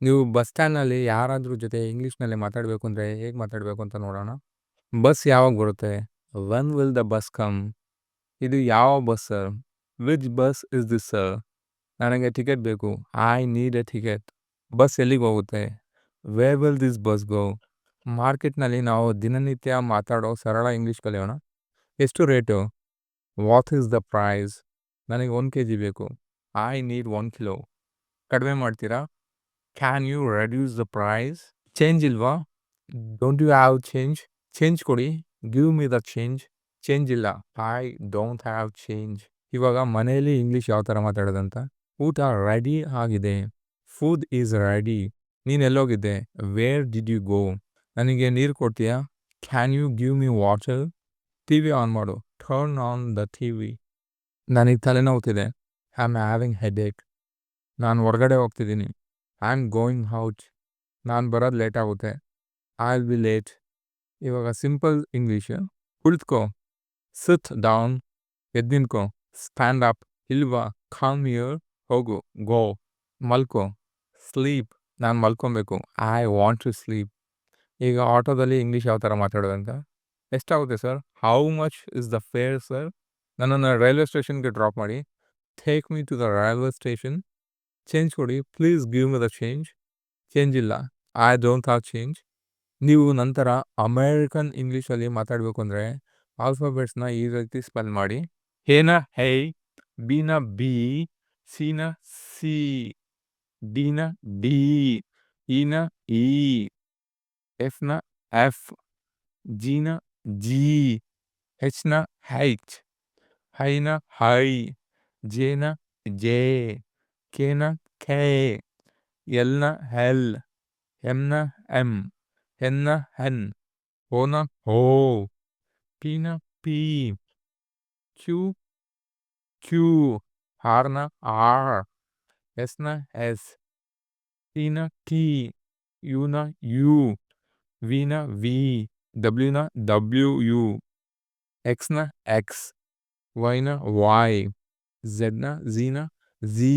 ನೀವು ಬಸ್ ಸ್ಟ್ಯಾಂಡ್‌ನಲ್ಲಿ ಯಾರಾದ್ರೂ ಜೊತೆ ಇಂಗ್ಲೀಷ್‌ನಲ್ಲಿ ಮಾತಾಡಬೇಕು ಅಂದ್ರೆ ಹೇಗೆ ಮಾತಾಡಬೇಕು ಅಂತ ನೋಡೋಣ. ಬಸ್ ಯಾವಾಗ ಬರುತ್ತೆ? When will the bus come? ಇದು ಯಾವ bus sir? Which bus is this sir? ನನಗೆ ಟಿಕೆಟ್ ಬೇಕು. I need a ticket. Bus ಎಲ್ಲಿಗೆ ಹೋಗುತ್ತೆ? Where will this bus go? ಮಾರ್ಕೆಟ್‌ನಲ್ಲಿ ನಾವು ದಿನನಿತ್ಯ ಮಾತಾಡೋ ಸರಳ ಇಂಗ್ಲೀಷ್ ಕಲಿಯೋಣ. ಎಷ್ಟು rate? What is the price? ನನಗೆ 1 ಕೆಜಿ ಬೇಕು. I need 1 kilo. ಕಡಿಮೆ ಮಾಡ್ತೀರಾ? Can you reduce the price? Change ಇಲ್ವಾ? Don't you have change? Change ಕೊಡಿ. Give me the change. Change ಇಲ್ಲ. I don't have change. ಇವಾಗ ಮನೆಯಲ್ಲಿ ಇಂಗ್ಲೀಷ್ ಯಾವ ಥರ ಮಾತಾಡೋದಂತ? ಊಟ ರೆಡಿ ಆಗಿದೆ. Food is ready. ನೀನು ಎಲ್ಲೋಗಿದ್ದೆ? Where did you go? ನನಗೆ ನೀರು ಕೊಡ್ತೀಯಾ? Can you give me water? TV on ಮಾಡು. Turn on the TV. ನನಗೆ ತಲೆನೋವ್ತಿದೆ. I am having headache. ನಾನು ಹೊರಗಡೆ ಹೋಗ್ತಿದ್ದೀನಿ. I am going out. ನಾನು ಬರೋದು ಲೇಟ್ ಆಗುತ್ತೆ. I will be late. ಇವಾಗ ಸಿಂಪಲ್ ಇಂಗ್ಲೀಷು. ಕುಳಿತುಕೋ. Sit down. ಎದ್ದು ನಿಂತ್ಕೋ. Stand up. ಇಲ್ವಾ? Come here. ಹೋಗು. ಗೋ. ಮಲ್ಕೋ. ಸ್ಲೀಪ್. ನಾನು ಮಲ್ಕೊಬೇಕು. I want to sleep. ಈಗ ಆಟೋದಲ್ಲಿ ಇಂಗ್ಲೀಷ್ ಯಾವ ಥರ ಮಾತಾಡೋದಂತ? ಎಷ್ಟಾಗುತ್ತೆ sir? How much is the fare sir? ನನ್ನನ್ನು ರೈಲ್ವೆ ಸ್ಟೇಷನ್‌ಗೆ ಡ್ರಾಪ್ ಮಾಡಿ. Take me to the railway station. Change ಕೊಡಿ. Please give me the change. Change ಇಲ್ಲ. I don't have change. ನೀವು ನಂತರ ಅಮೇರಿಕನ್ ಇಂಗ್ಲೀಷಲ್ಲಿ ಮಾತಾಡಬೇಕು ಅಂದರೆ ಆಲ್ಫಾಬೆಟ್ಸ್‌ನ ಈ ರೀತಿ ಸ್ಪೆಲ್ ಮಾಡಿ. ಎನ ಹೇ, ಬಿನ ಬಿ, ಸಿನ ಸಿ, ಡಿನ ಡಿ, ಇನ ಇ, ಎಫ್‌ನ ಎಫ್, ಜಿನ ಜಿ, ಹೆಚ್‌ನ ಹೆಚ್, ಹೈನ ಹೈ, ಜೆನ ಜೆ, ಕೆನ ಕೆ, ಎಲ್‌ನ ಎಲ್, ಎಂನ ಎಂ, ಎನ್ನ ಎನ್, ಓನ ಓ, ಪಿನ ಪಿ, ಕ್ಯೂ ಕ್ಯೂ, ಆರ್‌ನ ಆರ್, ಎಸ್‌ನ ಎಸ್, ಟಿನ ಟಿ, ಯುನ ಯು, ವಿನ ವಿ, ಡಬ್ಲ್ಯೂನ ಡಬ್ಲ್ಯೂ ಯು, ಎಕ್ಸ್‌ನ ಎಕ್ಸ್, ವೈನ ವೈ, ಝೆಡ್‌ನ ಝೀನ ಝೀ.